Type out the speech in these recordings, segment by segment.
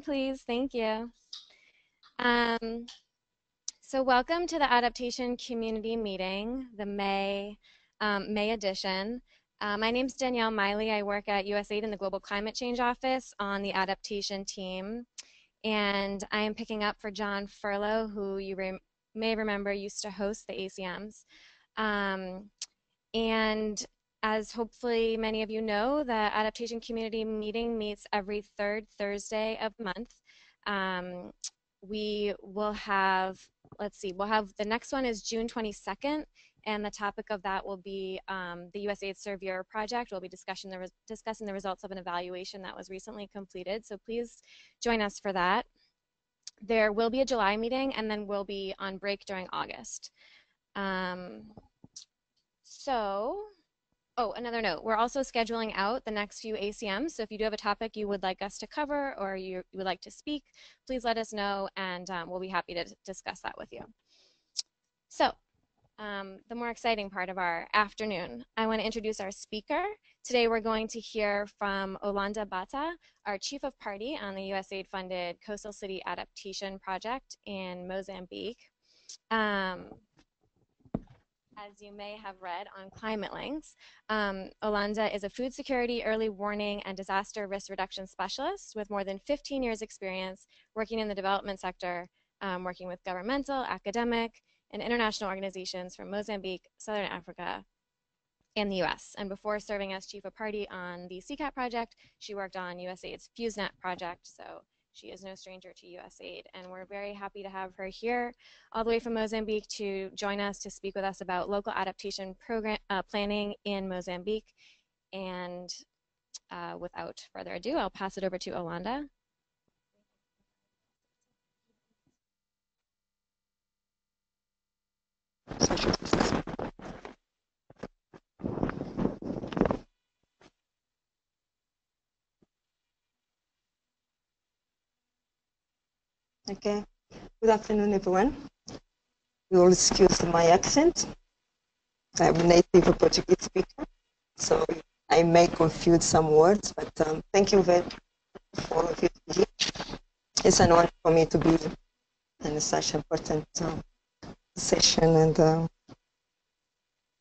Please. Thank you. So welcome to the Adaptation Community Meeting, the May edition. My name's Danielle Miley. I work at USAID in the Global Climate Change Office on the adaptation team. And I am picking up for John Furlow, who you may remember used to host the ACMs. And as hopefully many of you know, the Adaptation Community Meeting meets every third Thursday of the month. We will have, the next one is June 22nd, and the topic of that will be the USAID Serve Your project. We'll be discussing the results of an evaluation that was recently completed, so please join us for that. There will be a July meeting, and then we'll be on break during August. Oh, another note, we're also scheduling out the next few ACMs, so if you do have a topic you would like us to cover or you would like to speak, please let us know, and we'll be happy to discuss that with you. So, the more exciting part of our afternoon, I want to introduce our speaker. Today we're going to hear from Olanda Bata, our Chief of Party on the USAID-funded Coastal City Adaptation Project in Mozambique. As you may have read on Climate Links, Olanda is a food security, early warning, and disaster risk reduction specialist with more than 15 years experience working in the development sector, working with governmental, academic, and international organizations from Mozambique, Southern Africa, and the US. And before serving as Chief of Party on the CCAP project, she worked on USAID's FuseNet project, so she is no stranger to USAID, and we're very happy to have her here all the way from Mozambique to join us to speak with us about local adaptation program planning in Mozambique. And without further ado, I'll pass it over to Olanda. Okay, good afternoon, everyone. You will excuse my accent. I'm a native Portuguese speaker, so I may confuse some words, but thank you very much for all of you to be here. It's an honor for me to be in such an important session and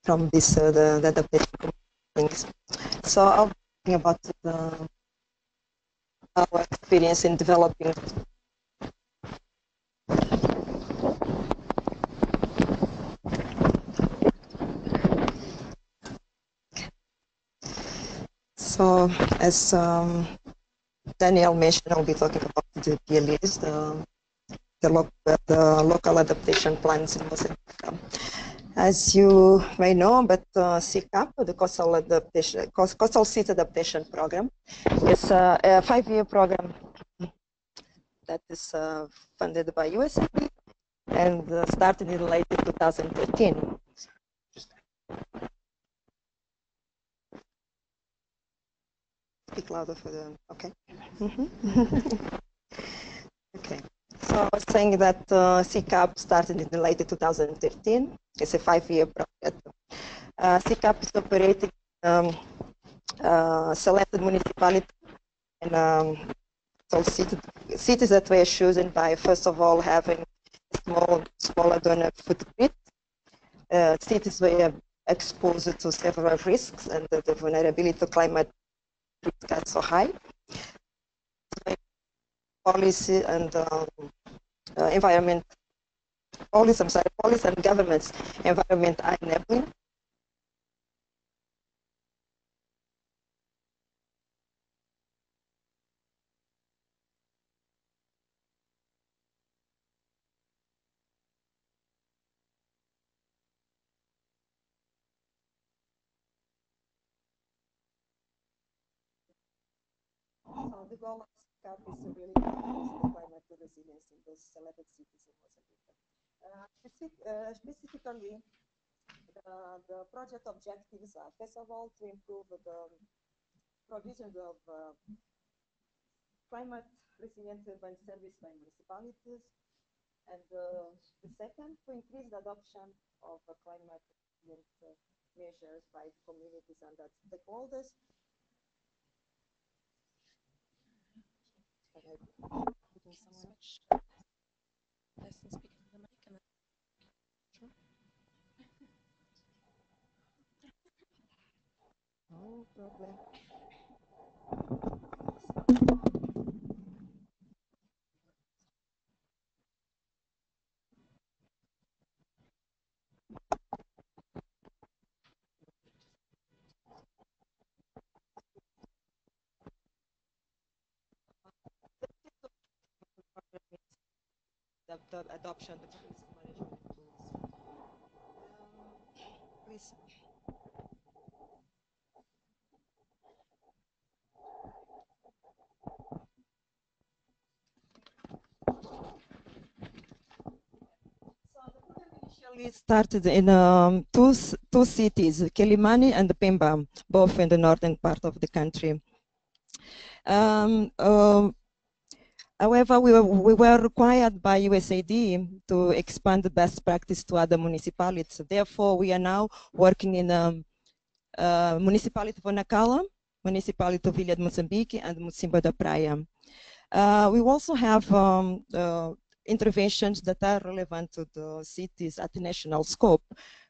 from this the adaptation things. So I'll be talking about our experience in developing So, as Danielle mentioned, I'll be talking about the PLAs, the local adaptation plans in Mozambique. As you may know, but CCAP, the Coastal City Adaptation Program, is a 5-year program that is funded by USAID and started in late 2013. Speak louder for the, okay. Okay, so I was saying that CCAP started in late 2013. It's a 5-year project. CCAP is operating selected municipalities and cities that were chosen by, first of all, having smaller donor footprint. Cities were exposed to several risks, and the vulnerability to climate risk are so high. Policy and environment, policy and governments environment are enabling. So the goal of CCAP is to really increase the climate resilience in those selected cities in Mozambique. Specifically, the project objectives are, first of all, to improve the provision of climate resilient urban service by municipalities, and the second, to increase the adoption of climate resilient measures by communities and stakeholders. No problem. The adoption of risk management tools. Please. Initially started in two cities, Kilimani and Pemba, both in the northern part of the country. However, we were required by USAID to expand the best practice to other municipalities. Therefore, we are now working in municipality of Nacala, municipality of Ilha de Mozambique, and Mocimboa da Praia. We also have interventions that are relevant to the cities at national scope,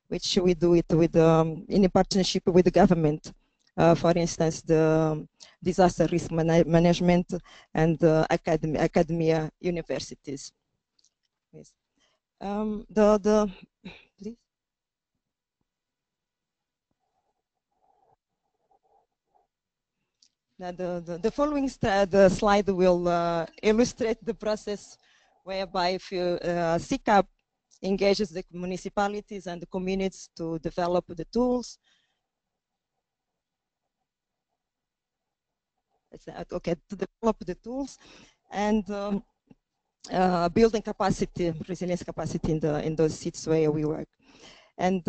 which we do it with in a partnership with the government. For instance, the disaster risk management and academia universities. Yes. Please. Now the following slide will illustrate the process whereby if CCAP engages the municipalities and the communities to develop the tools. Okay, to develop the tools and building capacity, resilience capacity in those seats where we work. And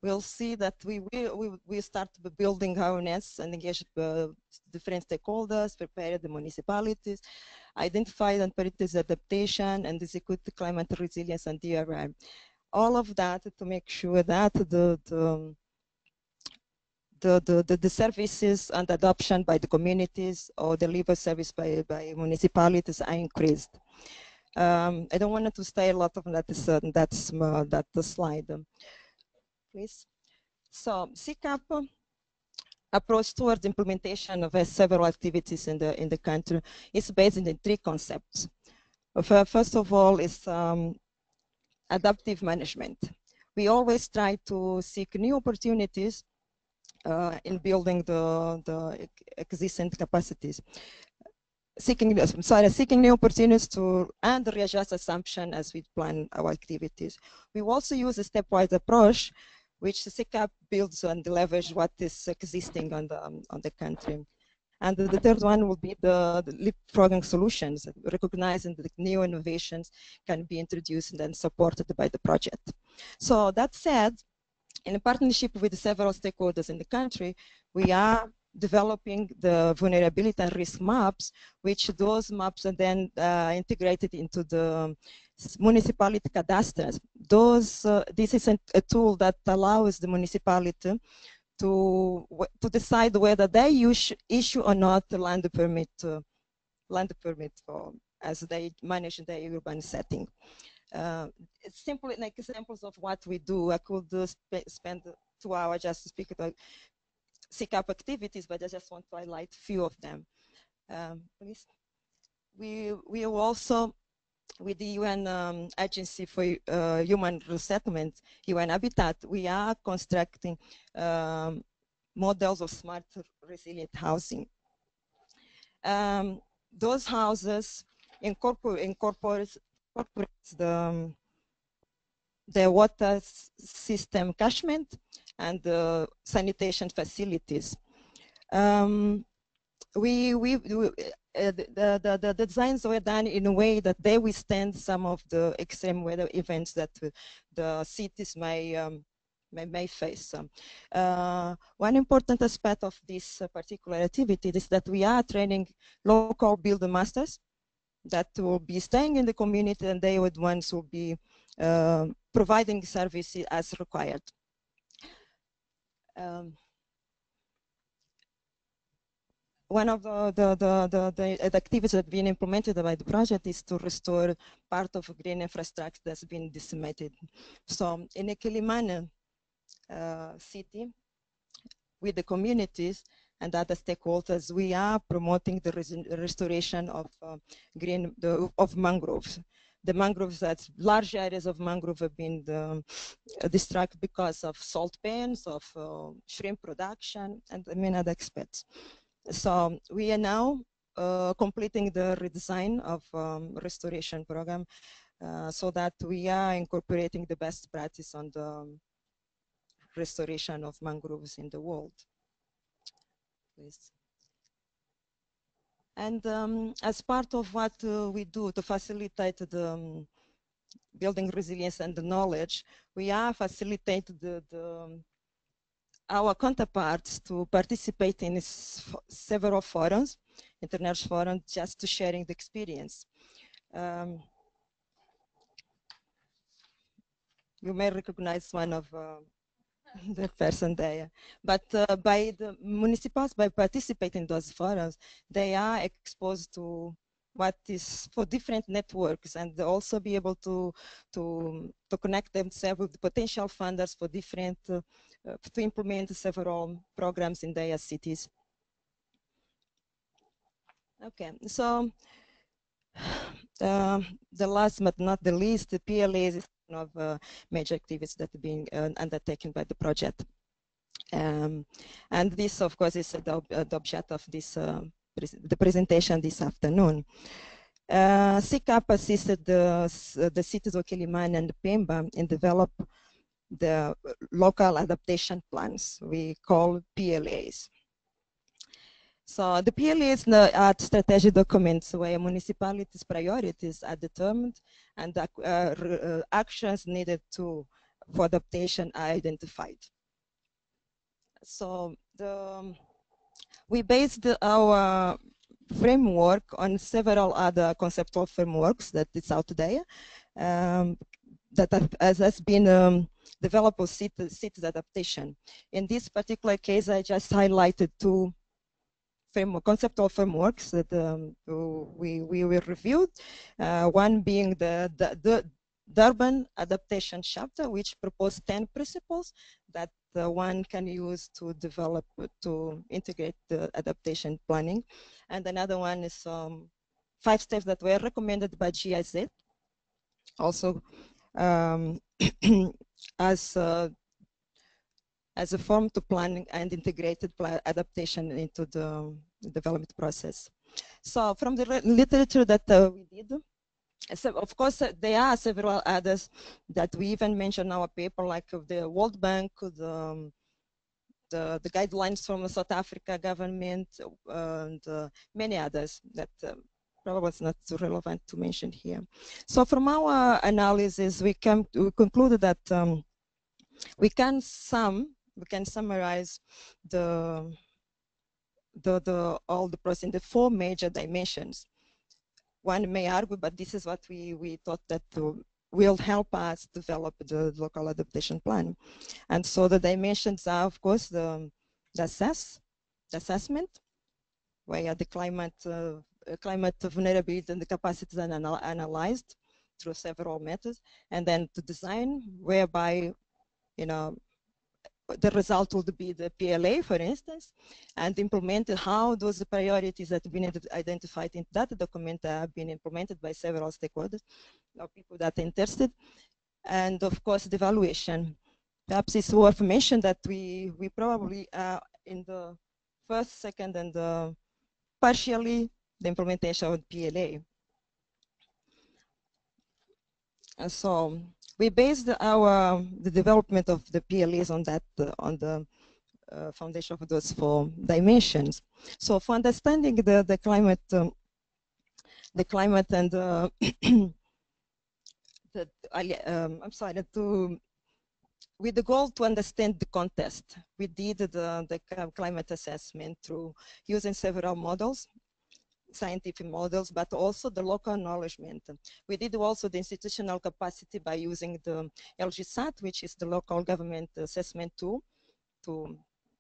we'll see that we start building awareness and engage different stakeholders, prepare the municipalities, identify and prioritize adaptation, and execute the climate resilience and DRI. All of that to make sure that the services and adoption by the communities or delivered service by municipalities are increased. I don't want to stay a lot of that slide. Please. So CCAP approach towards implementation of several activities in the country is based in three concepts. First of all is adaptive management. We always try to seek new opportunities in building the existing capacities. Seeking new opportunities to and readjust assumption as we plan our activities. We also use a stepwise approach, which the CCAP builds and leverages what is existing on the country. And the third one will be the leapfrogging solutions, recognizing that new innovations can be introduced and then supported by the project. So that said, in a partnership with several stakeholders in the country, we are developing the vulnerability and risk maps, which those maps are then integrated into the municipality cadastres. This is a tool that allows the municipality to decide whether they issue or not the land permit as they manage their urban setting. It's simply like examples of what we do. I could spend 2 hours just to speak about CCAP activities, but I just want to highlight a few of them. Please. We also, with the UN Agency for Human Resettlement, UN Habitat, we are constructing models of smart resilient housing. Those houses incorporate the water system catchment and the sanitation facilities. The designs were done in a way that they withstand some of the extreme weather events that the cities may face. One important aspect of this particular activity is that we are training local builder masters that will be staying in the community, and they would ones will be providing services as required. one of the activities that have been implemented by the project is to restore part of green infrastructure that's been decimated. So in Equilimana city, with the communities and other stakeholders, we are promoting the restoration of of mangroves. The mangroves, that large areas of mangrove have been destroyed because of salt pans, of shrimp production, and many other aspects. So we are now completing the redesign of restoration program so that we are incorporating the best practice on the restoration of mangroves in the world. Please. And as part of what we do to facilitate the building resilience and the knowledge, we are facilitating our counterparts to participate in several forums, international forums, just to sharing the experience. You may recognize one of the person there. But by the municipals, by participating in those forums, they are exposed to what is for different networks, and also be able to connect themselves with potential funders for different, to implement several programs in their cities. Okay, so the last but not the least, the PLAs is one of major activities that are being undertaken by the project. And this, of course, is the object of this the presentation this afternoon. CCAP assisted the cities of Quilimane and Pemba in develop the local adaptation plans we call PLAs. So the PLAs are strategic documents where municipalities' priorities are determined and actions needed for adaptation are identified. So we based our framework on several other conceptual frameworks that is out there that has been developed for cities adaptation. In this particular case, I just highlighted two conceptual frameworks that we reviewed. One being the urban adaptation chapter, which proposed 10 principles that one can use to develop, to integrate the adaptation planning. And another one is 5 steps that were recommended by GIZ, also as a form to planning and integrated adaptation into the development process. So from the literature that we did, so of course, there are several others that we even mentioned in our paper, like the World Bank, the guidelines from the South Africa government, and many others that probably is not so relevant to mention here. So from our analysis, we concluded that we can summarize all the process in the 4 major dimensions. One may argue, but this is what we thought that will help us develop the local adaptation plan. And so the dimensions are, of course, the assessment, where the climate vulnerability and the capacities are analyzed through several methods, and then to design, whereby, you know, the result would be the PLA, for instance, and implemented how those priorities that have been identified in that document have been implemented by several stakeholders or people that are interested. And of course, the evaluation. Perhaps it's worth mentioning that we probably are in the first, second, and partially the implementation of PLA. And so we based the development of the PLAs on that, on the foundation of those 4 dimensions. So for understanding the climate and I'm sorry, with the goal to understand the context, we did the climate assessment through using several models, scientific models, but also the local acknowledgement. We did also the institutional capacity by using the LGSAT, which is the local government assessment tool, to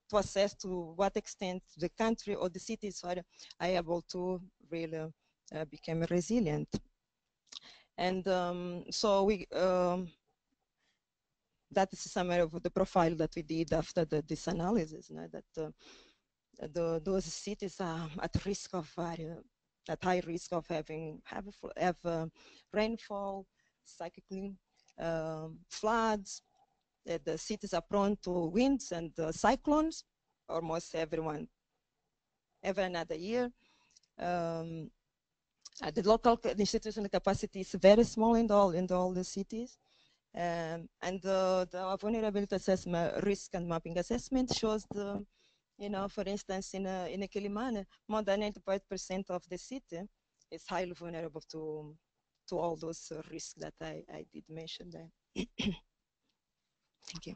to assess to what extent the country or the cities are able to really become resilient. And so we that is a summary of the profile that we did after this analysis, that those cities are at risk of at high risk of having rainfall, cycling, floods. The cities are prone to winds and cyclones, almost every another year. The local institutional capacity is very small in all the cities. And the vulnerability assessment, risk and mapping assessment shows the, for instance, in Quelimane, more than 95% of the city is highly vulnerable to all those risks that I did mention there. Thank you.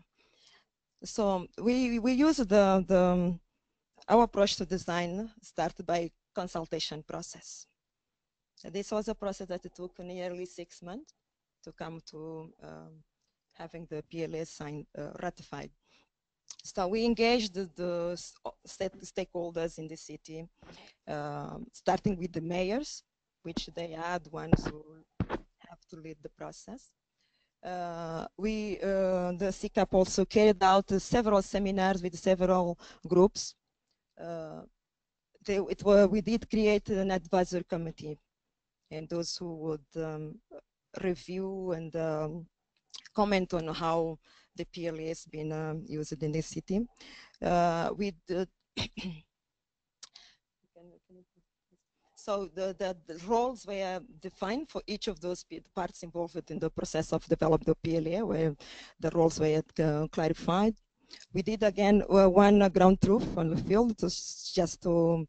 So we use our approach to design started by consultation process. This was a process that it took nearly 6 months to come to having the PLAs signed, ratified. So we engaged the stakeholders in the city, starting with the mayors, which they are the ones who have to lead the process. The CCAP also carried out several seminars with several groups. We did create an advisory committee, and those who would review and comment on how the PLA has been used in the city. So the roles were defined for each of those parts involved in the process of developing the PLA, where the roles were clarified. We did again one ground truth on the field. It was just to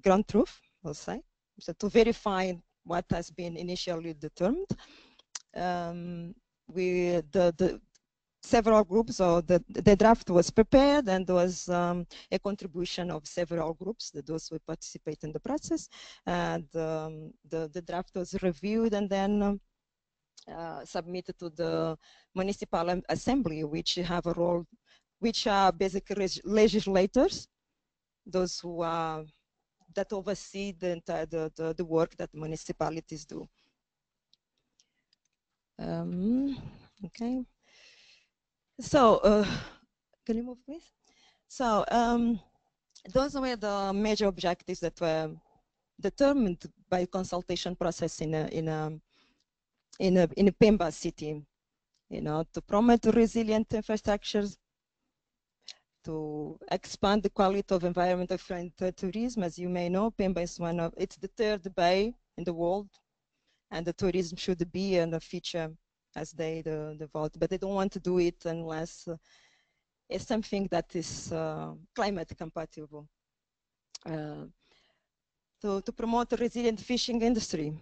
ground truth, I'll say, so to verify what has been initially determined. Several groups, or the draft was prepared, and there was a contribution of several groups, those who participate in the process. And the draft was reviewed and then submitted to the municipal assembly, which have a role, which are basically legislators, those who are that oversee the work that municipalities do. Okay. So, can you move, please? So, those were the major objectives that were determined by consultation process in a Pemba city. To promote resilient infrastructures, to expand the quality of environmental friendly tourism. As you may know, Pemba is it's the 3rd bay in the world, and the tourism should be a feature as they develop, but they don't want to do it unless it's something that is climate compatible. To promote a resilient fishing industry.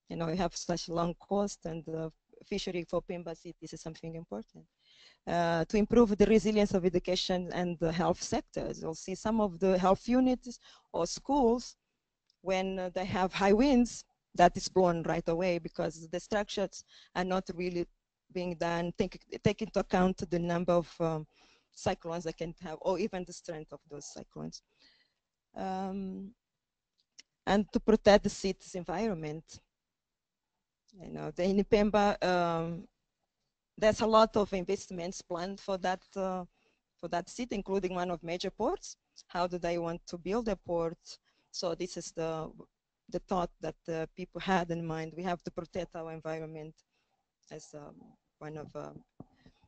We have such long coast, and fishery for Pemba cities is something important. To improve the resilience of education and the health sectors. You'll see some of the health units or schools, when they have high winds, that is blown right away because the structures are not really being done, take into account the number of cyclones they can have, or even the strength of those cyclones. And to protect the city's environment. In Pemba, there's a lot of investments planned for that city, including one of major ports. How do they want to build a port? So this is the thought that people had in mind. We have to protect our environment as one of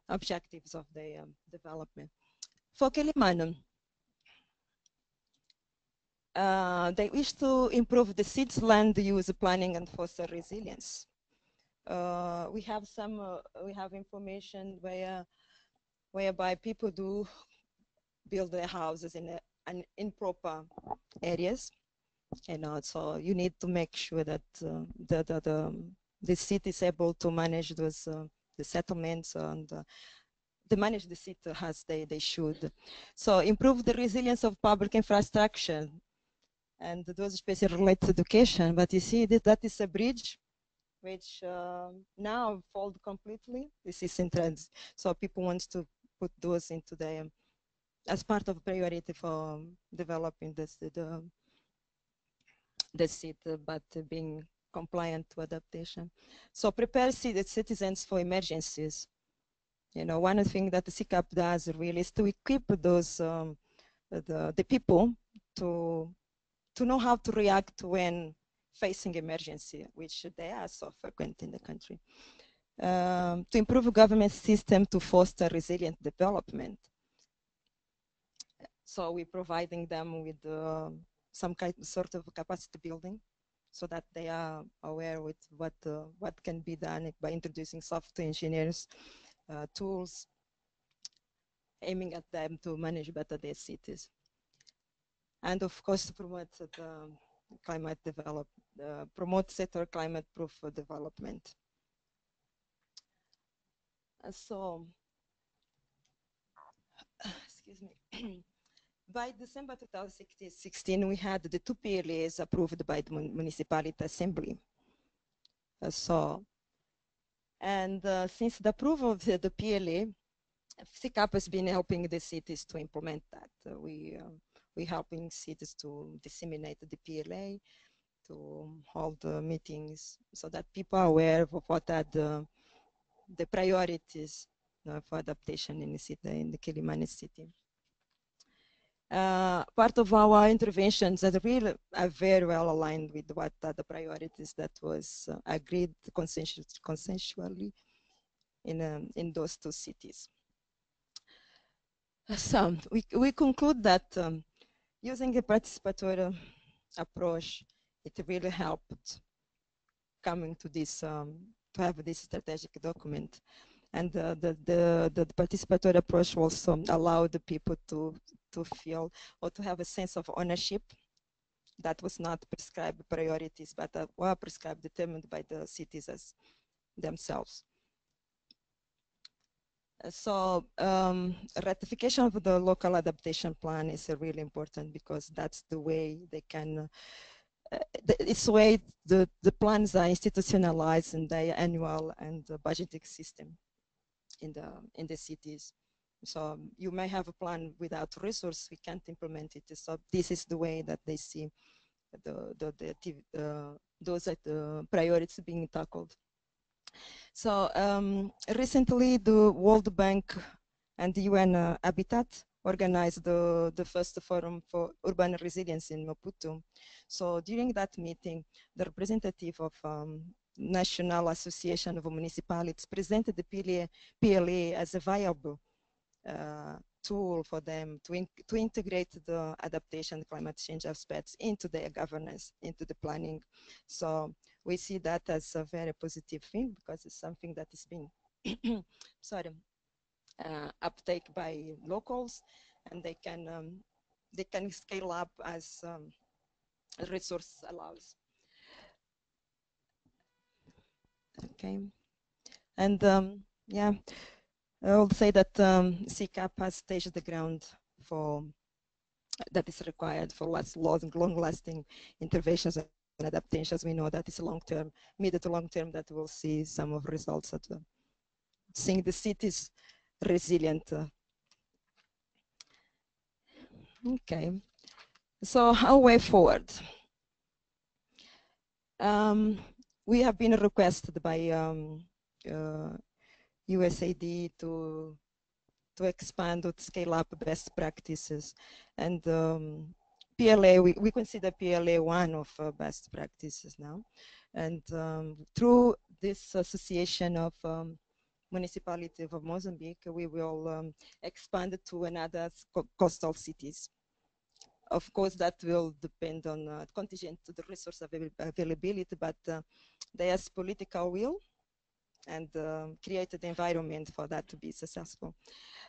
objectives of the development. For Quelimane, they wish to improve the city's land use planning and foster resilience. We have information whereby people do build their houses in improper areas. So you need to make sure that the city is able to manage those the settlements and to manage the city as they should. So improve the resilience of public infrastructure, and those especially relate to education. But you see that is a bridge which now fold completely. This is in trends. So people want to put those into the as part of priority for developing the city, but being compliant to adaptation. So prepare citizens for emergencies. You know, one thing that the CCAP does really is to equip those the people to know how to react when facing emergency, which they are so frequent in the country. To improve government system to foster resilient development. So we're providing them with some sort of capacity building, so that they are aware with what can be done by introducing software engineers tools, aiming at them to manage better their cities. And of course, to promote climate develop, promote sector climate-proof development. So, excuse me. By December 2016, we had the 2 PLAs approved by the Municipality Assembly. Since the approval of the PLA, CCAP has been helping the cities to implement that. We're helping cities to disseminate the PLA, to hold meetings so that people are aware of what are the priorities for adaptation in the city, in the Kilimani city. Part of our interventions that really are very well aligned with what are the priorities that was agreed consensually in those 2 cities. So we conclude that using a participatory approach, it really helped coming to this, to have this strategic document. And the participatory approach also allowed the people to feel or to have a sense of ownership that was not prescribed priorities, but were prescribed, determined by the citizens themselves. So ratification of the local adaptation plan is really important, because that's the way they can, it's the way the plans are institutionalized in the annual and the budgeting system in the cities. So you may have a plan without resource, we can't implement it. So this is the way that they see those priorities being tackled. So recently, the World Bank and the UN Habitat organized the first forum for urban resilience in Maputo. So during that meeting, the representative of National Association of Municipalities presented the PLA as a viable tool for them to integrate the adaptation climate change aspects into their governance, into the planning. So we see that as a very positive thing, because it's something that is being uptake by locals, and they can scale up as resource allows. Okay, and yeah, I will say that CCAP has staged the ground for that is required for long-lasting interventions and adaptations. We know that it's long-term, mid to long-term, that we'll see some of results at seeing the cities resilient. Okay, so our way forward. We have been requested by USAID to expand or to scale up best practices, and PLA, we consider PLA one of best practices now, and through this association of municipality of Mozambique, we will expand it to another coastal cities. Of course, that will depend on contingent to the resource availability, but there's political will and created the environment for that to be successful.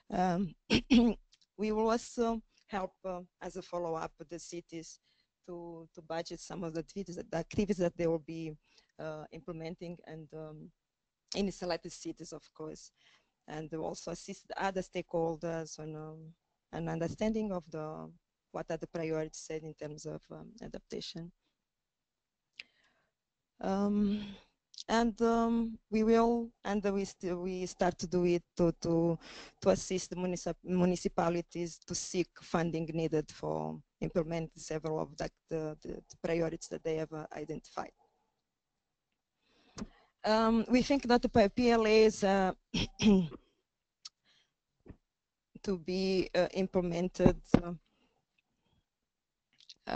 We will also help as a follow-up with the cities to budget some of the activities that they will be implementing, and in selected cities, of course, and also assist other stakeholders on an understanding of what are the priorities set in terms of adaptation. And we start to do it to assist the municipalities to seek funding needed for implement several of the priorities that they have identified. We think that the PLAs to be implemented,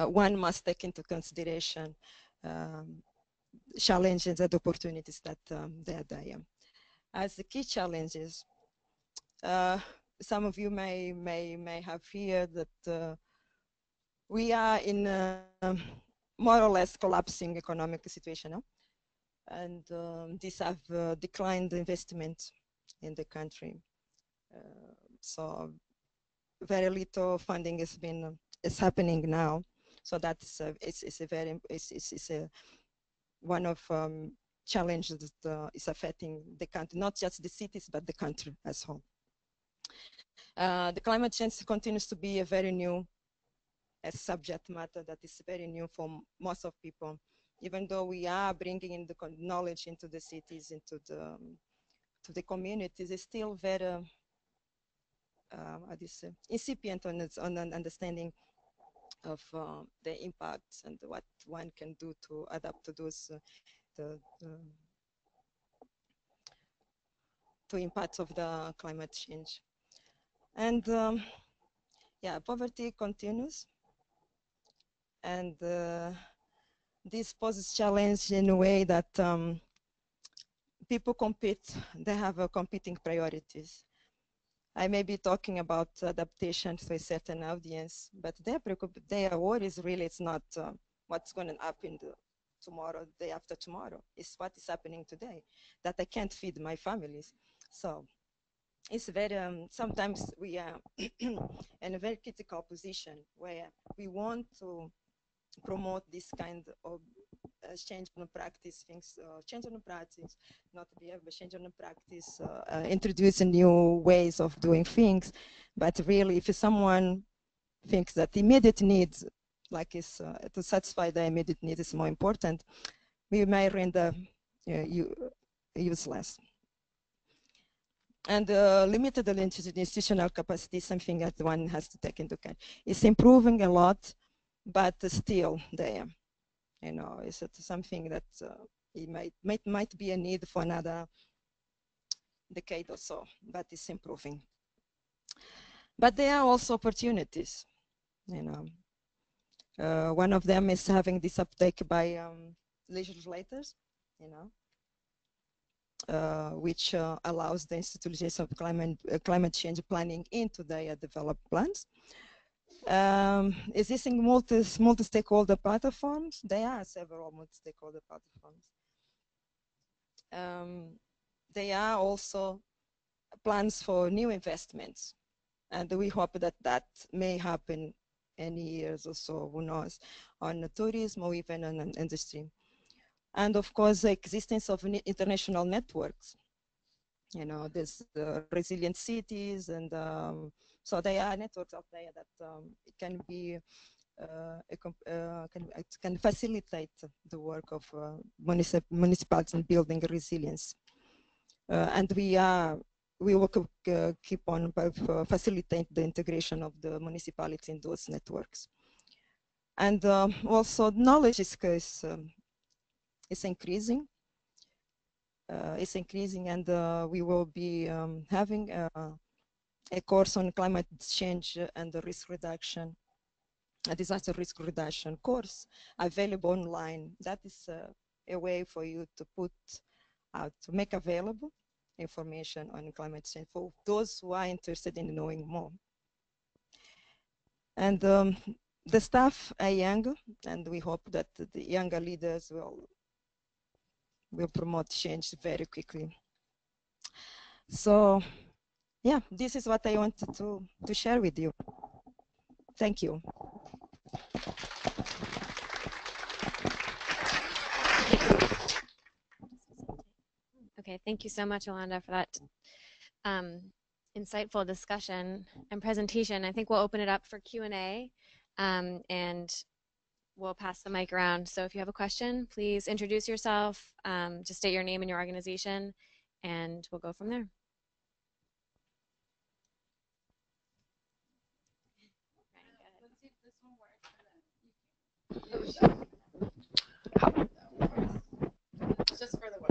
one must take into consideration challenges and opportunities that they are there. As the key challenges, some of you may have heard that we are in a more or less collapsing economic situation now, and these have declined investment in the country. So very little funding is happening now. So that's it's a one of challenges that is affecting the country, not just the cities, but the country as a whole. The climate change continues to be a very new subject matter that is very new for most of people, even though we are bringing in the knowledge into the cities, into the communities. It's still very incipient on an understanding of the impacts and what one can do to adapt to those to impacts of the climate change. And yeah, poverty continues, and this poses challenge in a way that people compete. They have competing priorities. I may be talking about adaptation to a certain audience, but their worries really, it's not what's going to happen tomorrow, the day after tomorrow. It's what is happening today, that I can't feed my families. So it's very, sometimes we are in a very critical position where we want to promote this kind of change on practice, things, change on practice, not behavior, but change on practice, introducing new ways of doing things. But really, if someone thinks that immediate needs, like is to satisfy the immediate needs is more important, we may render useless. And limited institutional capacity is something that one has to take into account. It's improving a lot, but still there. You know, it's something that it might be a need for another decade or so, but it's improving. But there are also opportunities. You know, one of them is having this uptake by legislators. You know. Which allows the institutionalization of climate change planning into their developed plans. Existing multi-stakeholder platforms, there are several multi-stakeholder platforms. There are also plans for new investments, and we hope that that may happen any years or so, who knows, on tourism or even on industry. And of course, the existence of international networks. You know, there's resilient cities, and so there are networks out there that it can be can facilitate the work of municipalities in building resilience. And we will keep on facilitate the integration of the municipalities in those networks. And also knowledge is increasing. It's increasing, and we will be having a course on climate change and the risk reduction, a disaster risk reduction course available online. That is a way for you to put out, to make available information on climate change for those who are interested in knowing more. And the staff are young, and we hope that the younger leaders will promote change very quickly. So, yeah, this is what I wanted to share with you. Thank you. Okay, thank you so much, Olanda, for that insightful discussion and presentation. I think we'll open it up for Q&A, and we'll pass the mic around. So if you have a question, please introduce yourself, just state your name and your organization, and we'll go from there.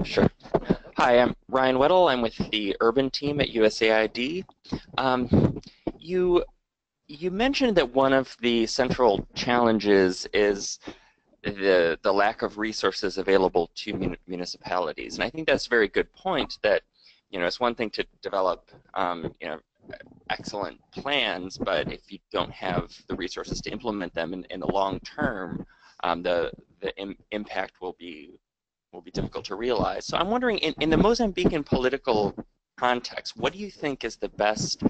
Sure. Hi, I'm Ryan Weddle. I'm with the urban team at USAID. You mentioned that one of the central challenges is the lack of resources available to municipalities, and I think that's a very good point. That it's one thing to develop excellent plans, but if you don't have the resources to implement them in the long term, the impact will be difficult to realize. So I'm wondering, in the Mozambican political context, what do you think is the best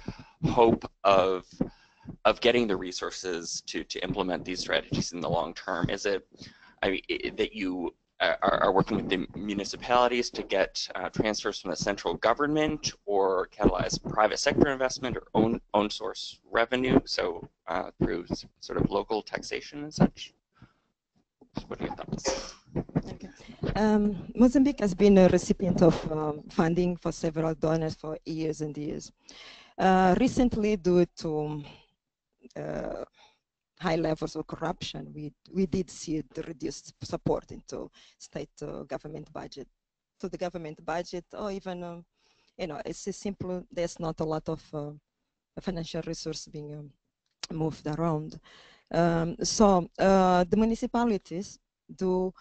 hope of getting the resources to implement these strategies in the long term? Is it that you are working with the municipalities to get transfers from the central government, or catalyze private sector investment, or own source revenue, so through sort of local taxation and such? What are your thoughts? Okay. Mozambique has been a recipient of funding for several donors for years and years. Recently, due to high levels of corruption, we did see the reduced support into state government budget. So the government budget, or even, it's a simple, there's not a lot of financial resource being moved around. So the municipalities do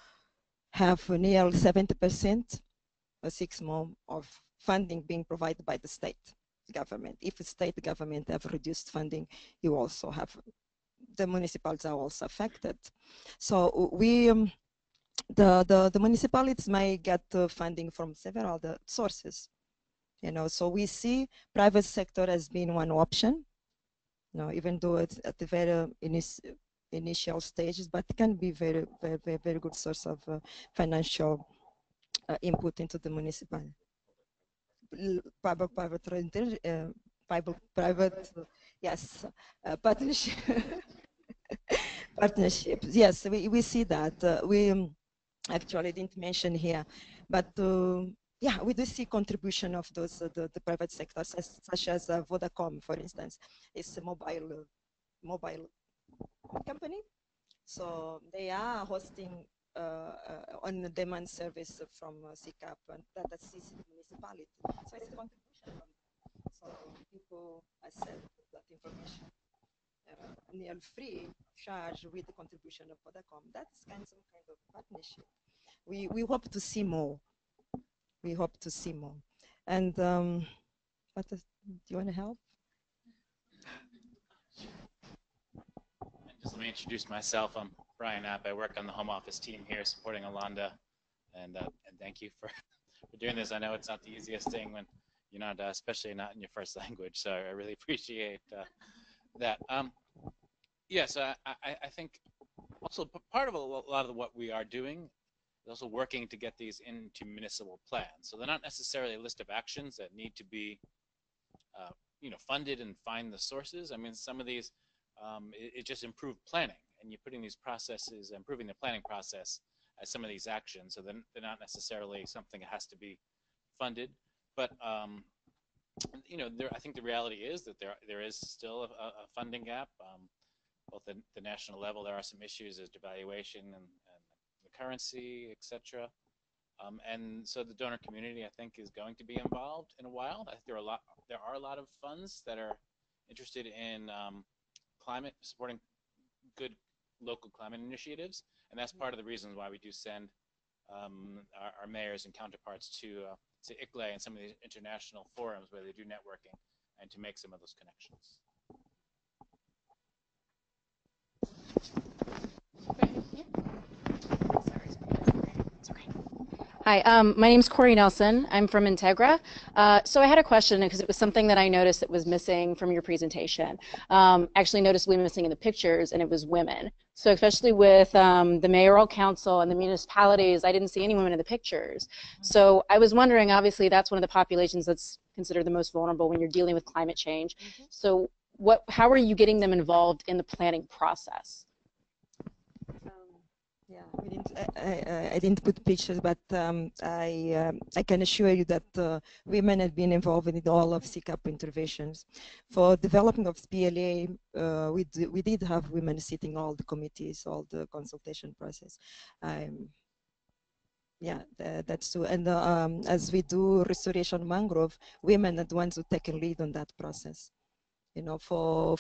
have nearly 70%, 6 more of funding being provided by the state government. If the state government have reduced funding, you also have, the municipalities are also affected. So we, the municipalities may get funding from several other sources. So we see private sector as being one option. Even though it's at the very initial stages, but it can be very good source of financial input into the municipality. Private, yes, partnership. Partnerships, yes, we see that. We actually didn't mention here, but yeah, we do see contribution of those the private sectors, such as Vodacom, for instance. It's a mobile company, so they are hosting on-demand service from CCAP, and that assists the municipality. So it's a contribution. So people accept that information nearly free charge with the contribution of Vodacom. That's some kind of partnership. We hope to see more. We hope to see more. And do you want to help? Just let me introduce myself. I'm Brian Knapp. I work on the home office team here supporting Olanda, and thank you for doing this. I know it's not the easiest thing when you're not, especially not in your first language, so I really appreciate that. Yeah, so I think also part of a lot of what we are doing is also working to get these into municipal plans. So they're not necessarily a list of actions that need to be funded and find the sources. I mean, some of these, it just improved planning, and you're putting these processes, improving the planning process as some of these actions. So then they're not necessarily something that has to be funded, but I think the reality is that there is still a funding gap. Both at the national level, there are some issues as devaluation and the currency, etc. And so the donor community, I think, is going to be involved in a while. I think there are a lot of funds that are interested in climate, supporting good local climate initiatives, and that's part of the reasons why we do send our mayors and counterparts to ICLE and some of these international forums where they do networking, and to make some of those connections. Hi, my name's Corey Nelson. I'm from Integra. So I had a question because it was something that I noticed that was missing from your presentation. Actually noticeably missing in the pictures, and it was women. So especially with the mayoral council and the municipalities, I didn't see any women in the pictures. So I was wondering, obviously that's one of the populations that's considered the most vulnerable when you're dealing with climate change. So how are you getting them involved in the planning process? Yeah, I didn't put pictures, but I can assure you that women have been involved in all of CCAP interventions. For developing of PLA, we did have women sitting all the committees, all the consultation process. Yeah, that's true. And as we do restoration mangrove, women are the ones who take a lead on that process. You know, for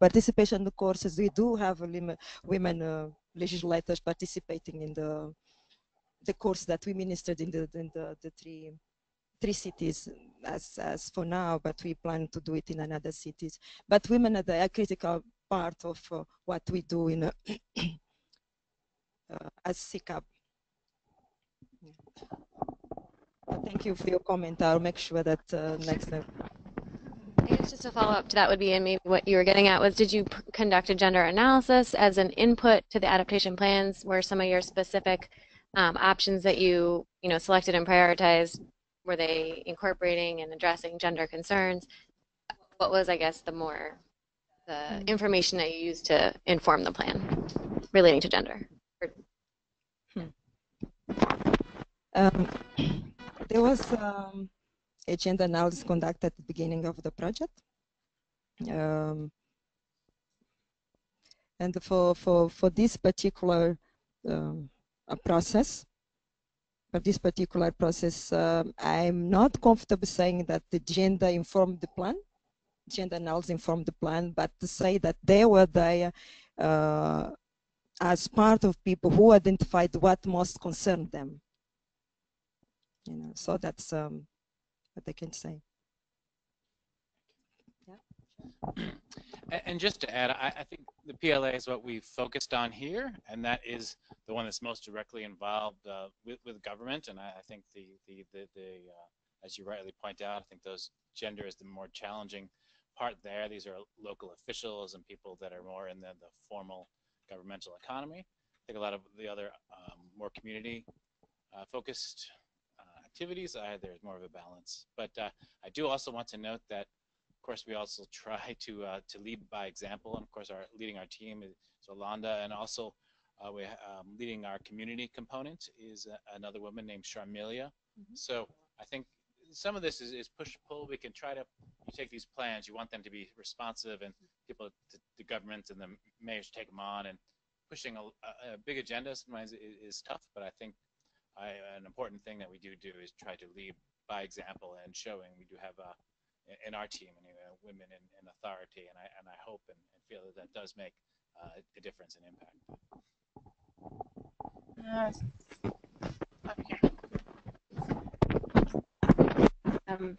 participation in the courses, we do have women legislators participating in the course that we ministered in the three cities as for now, but we plan to do it in another cities. But women are a critical part of what we do in as CCAP. Thank you for your comment. I'll make sure that next time. I guess just a follow up to that would be, and maybe what you were getting at was, did you conduct a gender analysis as an input to the adaptation plans? Were some of your specific options that you selected and prioritized, were they incorporating and addressing gender concerns? What was, I guess, the information that you used to inform the plan relating to gender? There was a gender analysis conducted at the beginning of the project. And for this particular process, I'm not comfortable saying that the gender informed the plan, gender analysis informed the plan, but to say that they were there as part of people who identified what most concerned them. You know, so that's what I can say. Yeah. And just to add, I think the PLA is what we've focused on here, and that is the one that's most directly involved with government. And I think as you rightly point out, I think gender is the more challenging part there. These are local officials and people that are more in the formal governmental economy. I think a lot of the other more community focused activities, there's more of a balance. But I do also want to note that, of course, we also try to lead by example, and of course, leading our team is Olanda, and also leading our community component is another woman named Sharmilia. So I think some of this is push-pull. We can try to take these plans. You want them to be responsive, and people, the governments and the mayors take them on, and pushing a big agenda sometimes is tough. But I think an important thing that we do is try to lead by example and showing. We do have in our team anyway, women in authority, and I hope and feel that does make a difference and impact.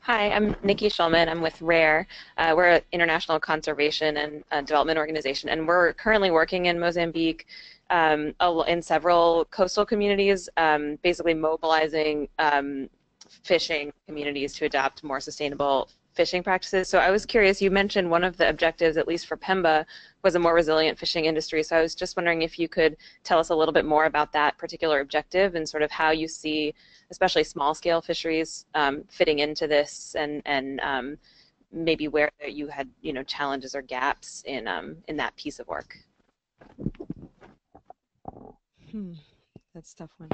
Hi, I'm Nikki Shulman. I'm with RARE. We're an international conservation and development organization, and we're currently working in Mozambique in several coastal communities, basically mobilizing fishing communities to adopt more sustainable fishing practices. So I was curious, you mentioned one of the objectives, at least for Pemba, was a more resilient fishing industry. So I was just wondering if you could tell us a little bit more about that particular objective and sort of how you see, especially small-scale fisheries, fitting into this, and maybe where you had challenges or gaps in that piece of work. That's a tough one.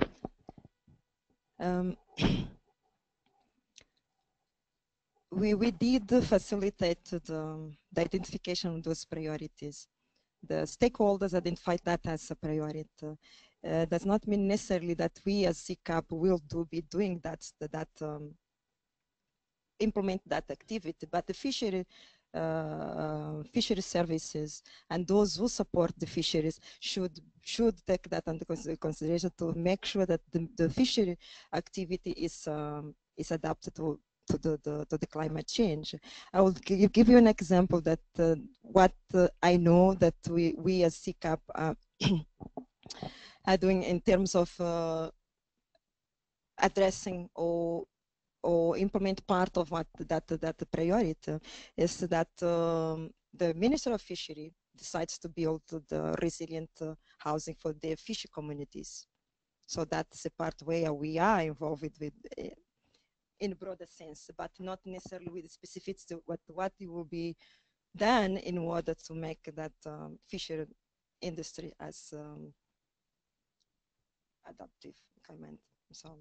We did facilitate the identification of those priorities. The stakeholders identified that as a priority. Does not mean necessarily that we as CCAP will be doing implement that activity, but the fishery services and those who support the fisheries should take that into consideration to make sure that the fishery activity is adapted to the climate change. I will give you an example that what I know that we as CCAP are doing in terms of addressing or implement part of what that priority is that the Minister of Fishery decides to build the resilient housing for the fishery communities. So that's the part where we are involved with in a broader sense, but not necessarily with specifics to what will be done in order to make that fishery industry as adaptive climate. So,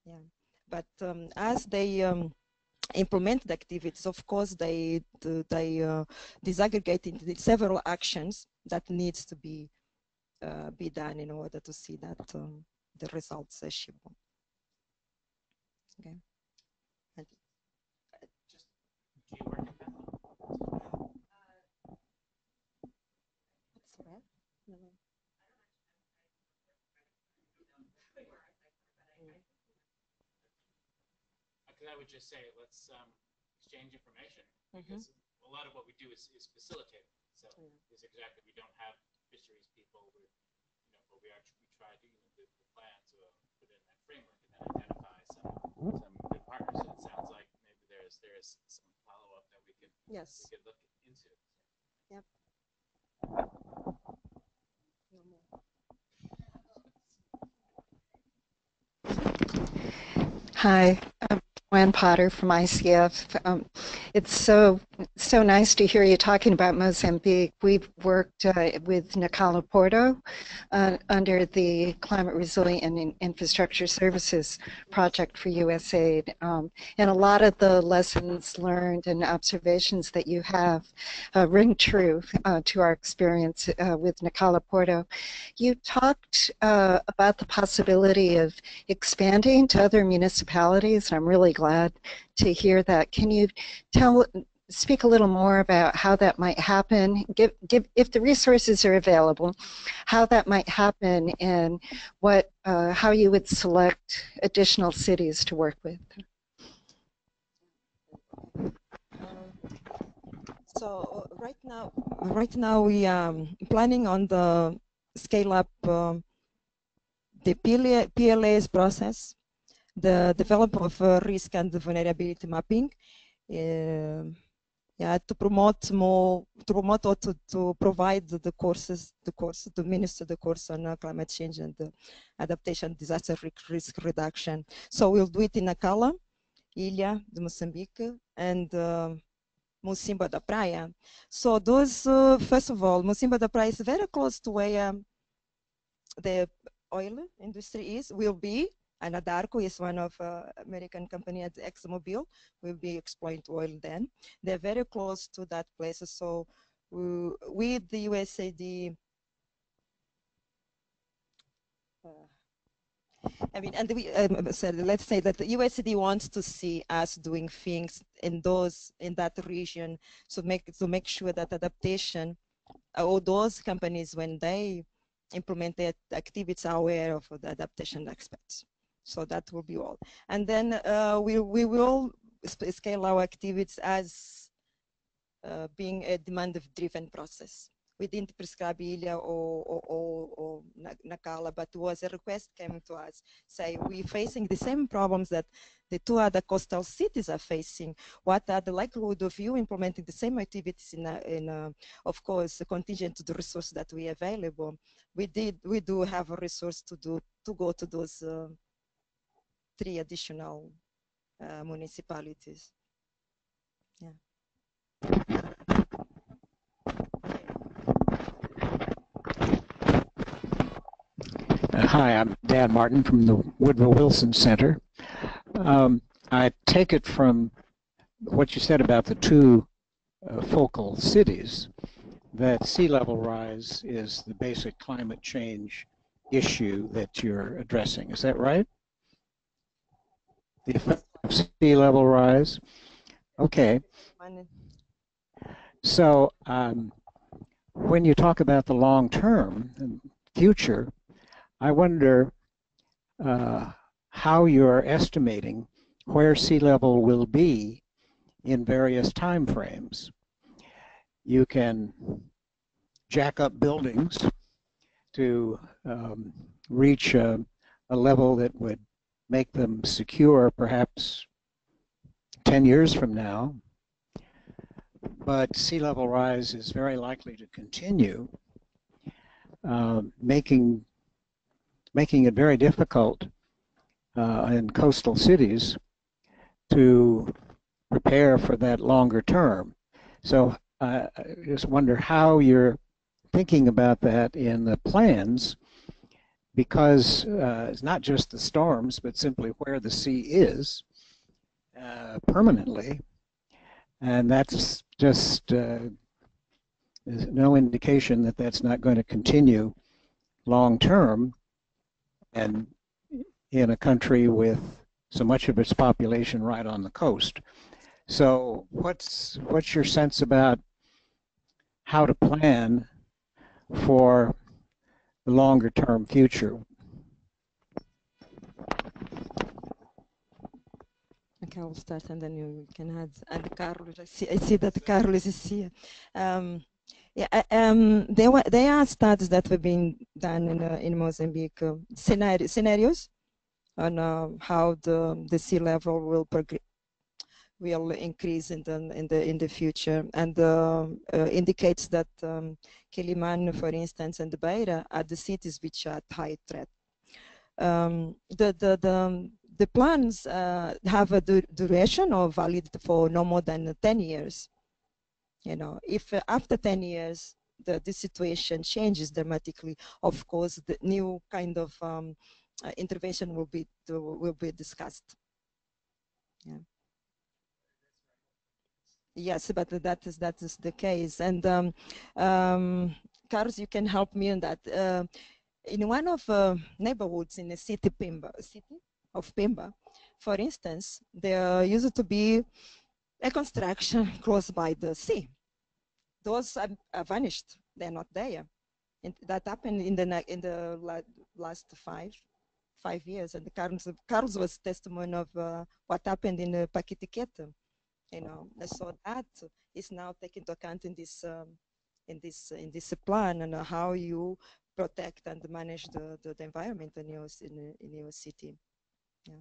yeah. But as they implement the activities, of course, they disaggregate into several actions that needs to be done in order to see that the results achievable. Okay. And, Just, do you work in that? what's that? No. Because I would just say, let's exchange information. Because a lot of what we do is facilitating. So it's exactly, we don't have fisheries people. We're, but we try to the plans put in that framework and then identify some good partners. So it sounds like maybe there's some follow up that we could look into. Yep. Hi, I'm Gwen Potter from ICF. It's so nice to hear you talking about Mozambique. We've worked with Nacala Porto under the Climate Resilient and Infrastructure Services project for USAID. And a lot of the lessons learned and observations that you have ring true to our experience with Nacala Porto. You talked about the possibility of expanding to other municipalities, and I'm really glad to hear that. Can you speak a little more about how that might happen? If the resources are available, how that might happen, and how you would select additional cities to work with. So right now we are planning on the scale up the PLAs process, the development of risk and vulnerability mapping, to promote or to provide the courses to minister the course on climate change and adaptation, disaster risk reduction. So we'll do it in Nacala, Ilha de Mozambique, and Mocimboa da Praia. So those, first of all, Mocimboa da Praia is very close to where the oil industry will be, and Anadarko is one of American company at ExxonMobil, will be exploiting oil then. They're very close to that place. So with the USAID, let's say that the USAID wants to see us doing things in that region, so make sure that adaptation, all those companies, when they implement their activities, are aware of the adaptation aspects. So that will be all. And then we will scale our activities as being a demand-driven process. We didn't prescribe Ilha or Nacala, but was a request came to us, say we're facing the same problems that the two other coastal cities are facing. What are the likelihood of you implementing the same activities in of course, contingent to the resource that we have available? We do have a resource to go to those 3 additional municipalities. Yeah. Hi, I'm Dan Martin from the Woodrow Wilson Center. I take it from what you said about the 2 focal cities that sea level rise is the basic climate change issue that you're addressing. Is that right? The effect of sea level rise? Okay. So when you talk about the long term and future, I wonder how you're estimating where sea level will be in various time frames. You can jack up buildings to reach a level that would make them secure perhaps 10 years from now, but sea level rise is very likely to continue, making it very difficult in coastal cities to prepare for that longer term. So I just wonder how you're thinking about that in the plans because it's not just the storms, but simply where the sea is permanently. And that's just there's no indication that that's not going to continue long term, and in a country with so much of its population right on the coast. So what's your sense about how to plan for the longer term future? Okay, I'll start and then you can add. And Carlos, I see that Carlos is here. There are studies that have been done in Mozambique, scenarios on how the sea level will increase in the future, and indicates that Quelimane, for instance, and Beira are the cities which are at high threat. The plans have a duration of valid for no more than 10 years. You know, if after 10 years the situation changes dramatically, of course, the new kind of intervention will be discussed. Yeah. Yes, but that is the case, and Carlos, you can help me on that. In one of neighborhoods in the city of Pemba, for instance, there used to be a construction close by the sea. Those are vanished; they're not there. And that happened in the last five years. And Carlos was testimony of what happened in Paquitiqueta. You know, so that is now taken into account in this plan, and how you protect and manage the environment in your city. Yeah.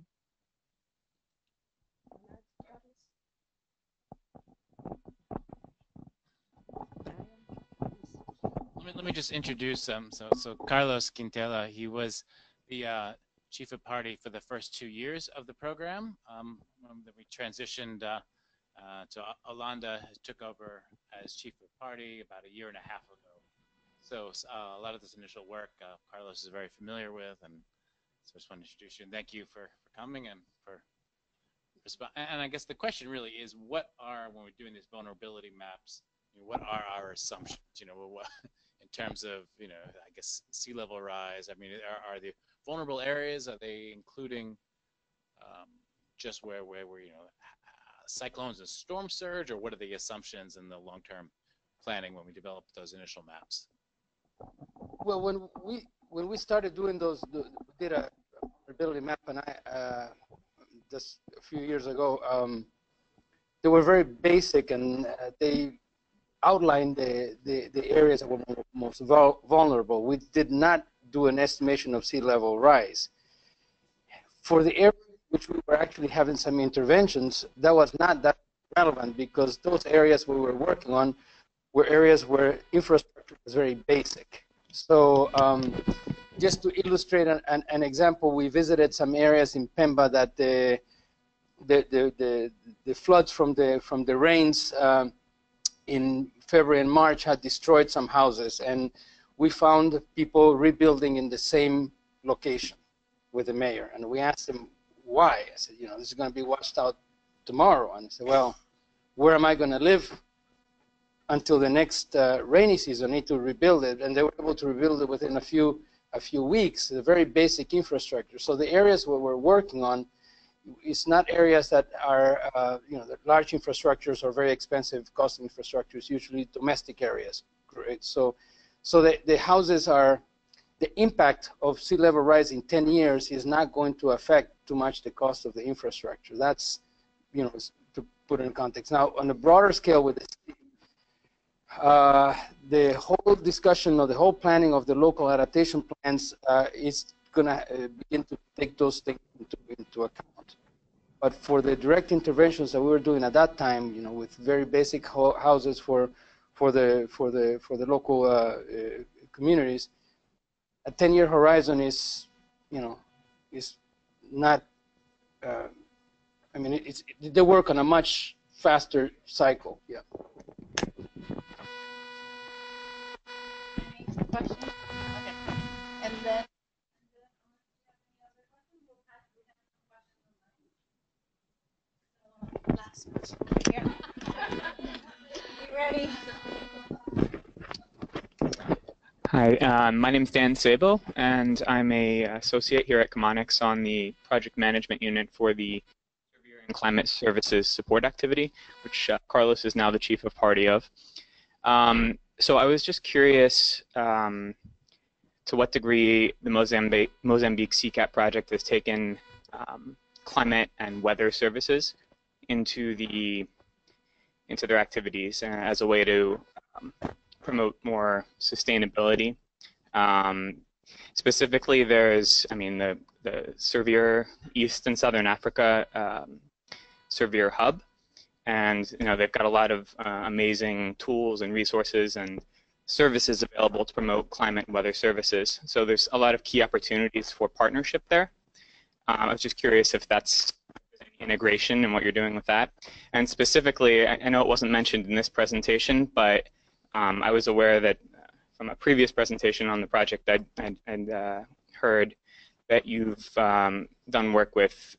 Let me just introduce him. So Carlos Quintela, he was the chief of party for the first 2 years of the program. Then we transitioned to Olanda, who took over as chief of party about 1.5 years ago. So a lot of this initial work, Carlos is very familiar with, and so I just want to introduce you and thank you for coming and for responding. And I guess the question really is, what are, when we're doing these vulnerability maps, what are our assumptions? You know, what, in terms of, you know, I guess sea level rise. I mean, are the vulnerable areas, are they including just where you know, cyclones and storm surge, or what are the assumptions in the long-term planning when we develop those initial maps? Well, when we started doing those, we did a vulnerability map, and I just a few years ago, they were very basic, and they outlined the areas that were most vulnerable. We did not do an estimation of sea level rise. For the areas which we were actually having some interventions, that was not that relevant, because those areas we were working on were areas where infrastructure was very basic. So just to illustrate an example, we visited some areas in Pemba that the floods from the rains in February and March had destroyed some houses, and we found people rebuilding in the same location with the mayor, and we asked him why. I said, you know, this is going to be washed out tomorrow, and I said, well, where am I going to live until the next rainy season? I need to rebuild it, and they were able to rebuild it within a few weeks. A very basic infrastructure. So the areas where we're working on, it's not areas that are, you know, the large infrastructures or very expensive costing infrastructures, usually domestic areas. Great. So the houses are, the impact of sea level rise in 10 years is not going to affect too much the cost of the infrastructure. That's, you know, to put it in context. Now, on a broader scale with the whole discussion of the whole planning of the local adaptation plans is going to begin to take those things into account. But for the direct interventions that we were doing at that time, you know, with very basic houses for the local communities, a 10-year horizon is, you know, is not. I mean, they work on a much faster cycle. Yeah. Question? Okay. And then Here. You ready? Hi, my name is Dan Sabo, and I'm a associate here at Chemonics on the project management unit for the Surveyor and Climate Services support activity, which Carlos is now the chief of party of. So I was just curious to what degree the Mozambique CCAP project has taken climate and weather services into their activities as a way to promote more sustainability. Specifically, there's, the Surveyor East and Southern Africa Surveyor Hub, and they've got a lot of amazing tools and resources and services available to promote climate and weather services. So there's a lot of key opportunities for partnership there. I was just curious if that's integration and what you're doing with that. And specifically, I know it wasn't mentioned in this presentation, but I was aware that from a previous presentation on the project, I'd heard that you've done work with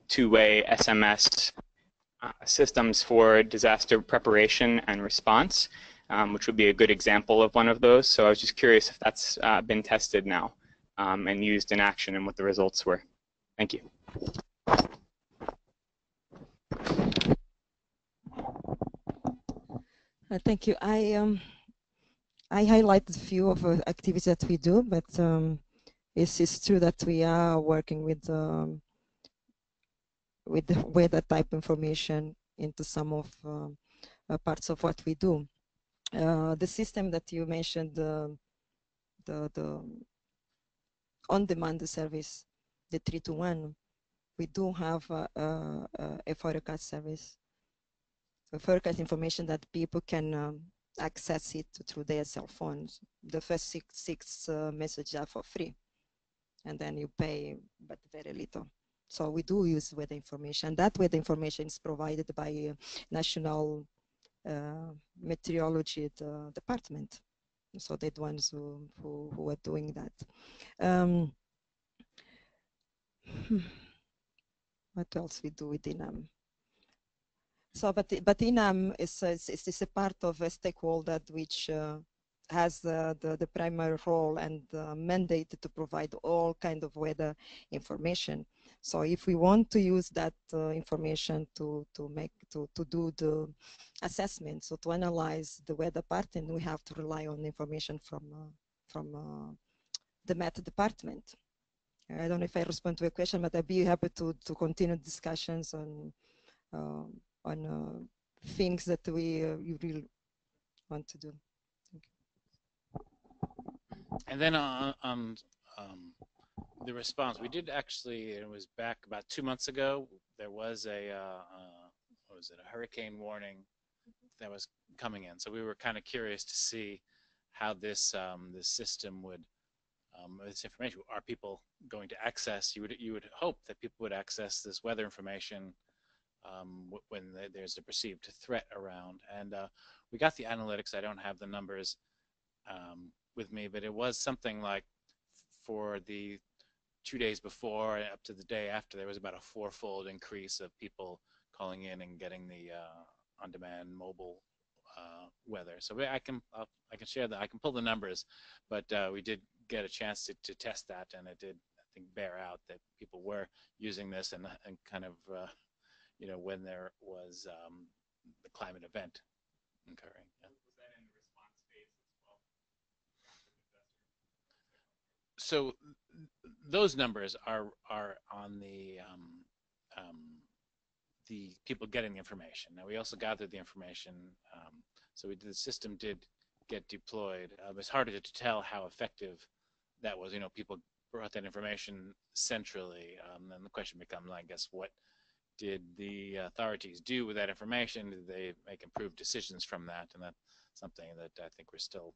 two-way SMS systems for disaster preparation and response, which would be a good example of one of those. So I was just curious if that's been tested now and used in action and what the results were. Thank you. Thank you. I highlighted a few of the activities that we do, but it's true that we are working with the weather type information into some of parts of what we do. The system that you mentioned, the on-demand service, the 3-to-1, we do have a forecast service. A forecast information that people can access it through their cell phones. The first six messages are for free, and then you pay but very little. So we do use weather information. That weather information is provided by National Meteorology Department. So they're the ones who are doing that. What else we do with INAM? So, but INAM is a part of a stakeholder which has the primary role and mandate to provide all kind of weather information. So, if we want to use that information to do the assessment, so to analyze the weather pattern, we have to rely on information from the Met Department. I don't know if I respond to a question, but I'd be happy to continue discussions on things that you really want to do. Thank you. And then on the response, we did actually, it was back about 2 months ago, there was a, what was it, a hurricane warning that was coming in. So we were kind of curious to see how this this system would, this information, are people going to access, you would hope that people would access this weather information when there's a perceived threat around. And we got the analytics. I don't have the numbers with me, but it was something like for the 2 days before and up to the day after, there was about a 4-fold increase of people calling in and getting the on-demand mobile weather. So I can share that. I can pull the numbers, but we did get a chance to test that, and it did, I think, bear out that people were using this and kind of you know, when there was the climate event occurring. Yeah. Was that in the response phase as well? So those numbers are on the people getting the information. Now we also gathered the information, so the system did get deployed. It's harder to tell how effective that was. You know, people brought that information centrally, and the question becomes, I guess, what did the authorities do with that information? Did they make improved decisions from that? And that's something that I think we're still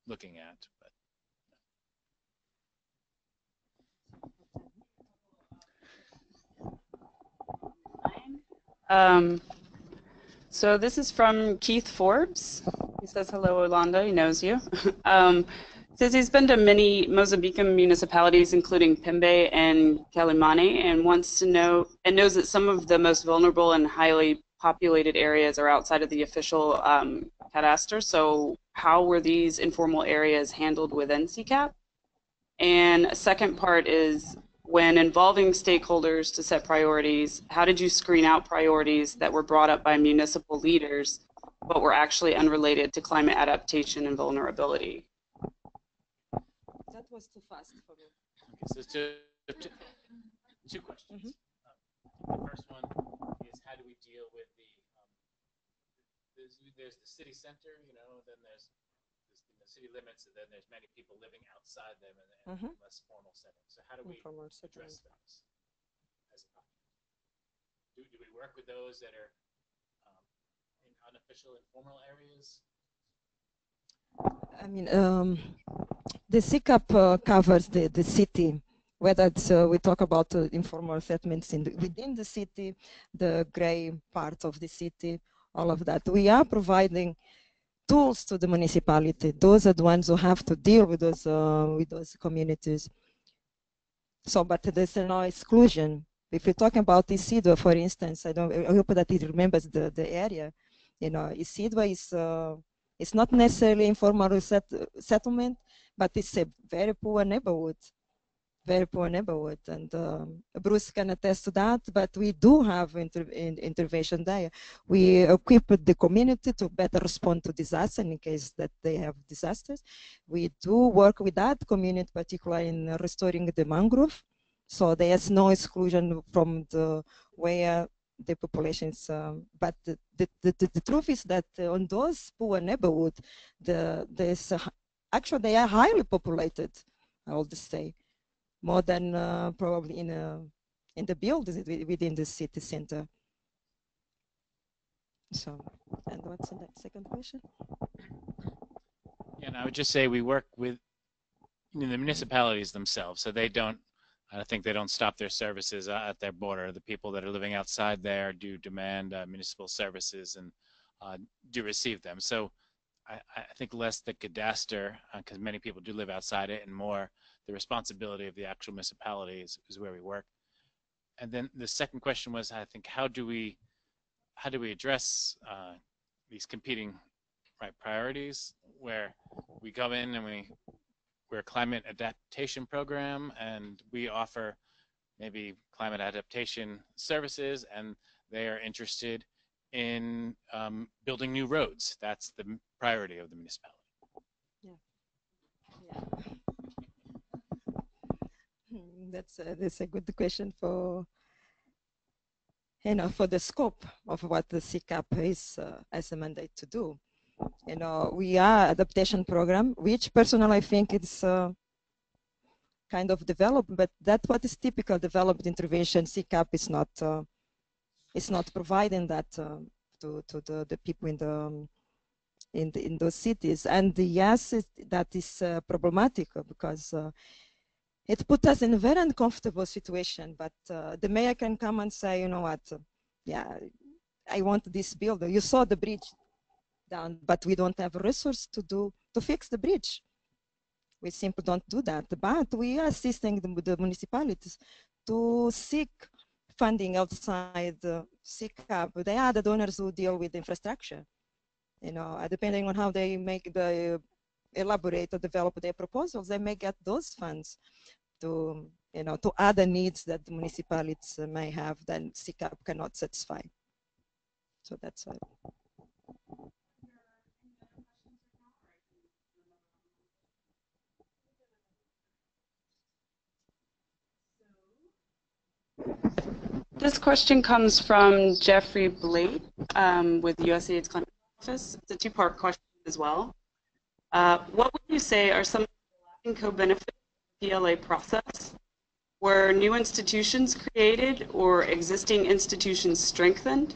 looking at. But. So this is from Keith Forbes. He says, hello, Olanda. He knows you. Sissy's been to many Mozambican municipalities, including Pembe and Quelimane, and wants to know and knows that some of the most vulnerable and highly populated areas are outside of the official cadastre. So, how were these informal areas handled within CCAP? And a second part is, when involving stakeholders to set priorities, how did you screen out priorities that were brought up by municipal leaders but were actually unrelated to climate adaptation and vulnerability? That was too fast for me. Okay, so two questions. The first one is, how do we deal with there's the city center, then there's the city limits, and then there's many people living outside them in less formal settings. So how do we address those as a document? Do we work with those that are in unofficial informal areas? I mean, the CCAP covers the city, whether it's, we talk about informal settlements within the city, the gray part of the city, all of that. We are providing tools to the municipality. Those are the ones who have to deal with those communities. So, but there's no exclusion. If you're talking about Isidro, for instance, I hope that he remembers the area. Isidro is it's not necessarily informal settlement, but it's a very poor neighborhood, and Bruce can attest to that. But we do have intervention there. We equip the community to better respond to disaster in case that they have disasters. We do work with that community, particularly in restoring the mangrove, so there's no exclusion from where the populations. But the truth is that on those poor neighborhoods, actually they are highly populated, I would say, more than probably in the buildings within the city center. So, and what's the second question? Yeah, and I would just say we work with the municipalities themselves, so I think they don't stop their services at their border. The people that are living outside there do demand municipal services and do receive them. So I think less the cadastre, because many people do live outside it, and more the responsibility of the actual municipality is where we work. And then the second question was, I think, how do we address these competing priorities, where we go in and we're a climate adaptation program, and we offer maybe climate adaptation services, and they are interested in building new roads. That's the priority of the municipality. That's a good question for the scope of what the CCAP is as a mandate to do. We are adaptation program, which personally I think it's kind of developed, but that's what is typical developed intervention. CCAP is not providing that to the people in those cities. And yes, that is problematic, because it put us in a very uncomfortable situation. But the mayor can come and say, you know what, yeah, I want this building. You saw the bridge down, but we don't have a resource to fix the bridge. We simply don't do that. But we are assisting the municipalities to seek funding outside CCAP. They are the donors who deal with infrastructure. Depending on how they elaborate or develop their proposals, they may get those funds to other needs that the municipalities may have that CCAP cannot satisfy. So that's why. This question comes from Jeffrey Blade with USAID's Climate Office. It's a two-part question as well. What would you say are some of the lasting co-benefits of the PLA process? Were new institutions created or existing institutions strengthened?